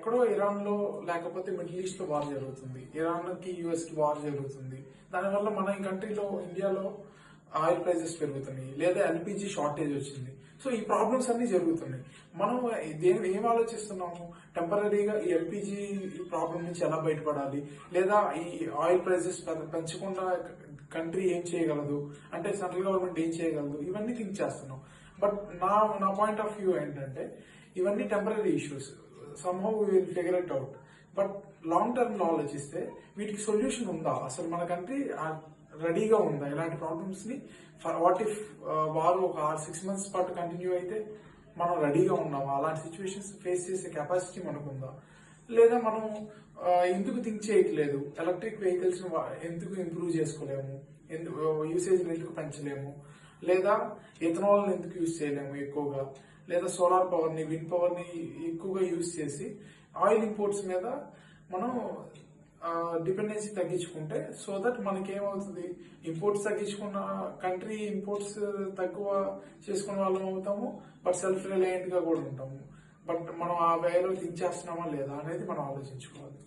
ఎక్కడో ఇరాన్ లో లేకపోతే మిడిల్ ఈస్ట్ లో వార్ జరుగుతుంది, ఇరాన్ కి యుఎస్ కి వార్ జరుగుతుంది. దానివల్ల మన ఈ కంట్రీలో ఇండియాలో ఆయిల్ ప్రైజెస్ పెరుగుతున్నాయి, లేదా ఎల్పిజి షార్టేజ్ వచ్చింది. సో ఈ ప్రాబ్లమ్స్ అన్ని జరుగుతున్నాయి. మనం ఏం ఆలోచిస్తున్నాము? టెంపరీగా ఈ ఎల్పిజి ప్రాబ్లం నుంచి ఎలా బయటపడాలి, లేదా ఈ ఆయిల్ ప్రైజెస్ పెంచకుండా కంట్రీ ఏం చేయగలదు, అంటే సెంట్రల్ గవర్నమెంట్ ఏం చేయగలదు, ఇవన్నీ థింక్ చేస్తున్నాం. బట్ నా పాయింట్ ఆఫ్ వ్యూ ఏంటంటే ఇవన్నీ temporary issues, somehow we will figure it out. But long term లో ఆలోచిస్తే వీటికి సొల్యూషన్ ఉందా? అసలు మన కంట్రీ రెడీగా ఉందా ఇలాంటి ప్రాబ్లమ్స్ ని? వాట్ ఇఫ్ వారు ఒక 6 months పాటు కంటిన్యూ అయితే మనం రెడీగా ఉన్నామా? అలాంటి సిచ్యువేషన్స్ ఫేస్ చేసే కెపాసిటీ మనకుందా? లేదా మనం ఎందుకు థింక్ చేయట్లేదు? ఎలక్ట్రిక్ వెహికల్స్ ఎందుకు ఇంప్రూవ్ చేసుకోలేము? యూసేజ్ ఎందుకు పెంచలేము? లేదా ఇథనాల్ ఎందుకు యూజ్ చేయలేము ఎక్కువగా? లేదా సోలార్ పవర్ ని, విండ్ పవర్ ని ఎక్కువగా యూజ్ చేసి ఆయిల్ ఇంపోర్ట్స్ మీద మనం డిపెండెన్సీ తగ్గించుకుంటే, సో దట్ మనకేమవుతుంది, ఇంపోర్ట్స్ తగ్గించుకున్న కంట్రీ ఇంపోర్ట్స్ తక్కువ చేసుకున్న వాళ్ళం అవుతాము, బట్ సెల్ఫ్ రిలయంట్ గా కూడా ఉంటాము. బట్ మనం ఆ వేలో థింక్ చేస్తున్నామా లేదా అనేది మనం ఆలోచించుకోవాలి.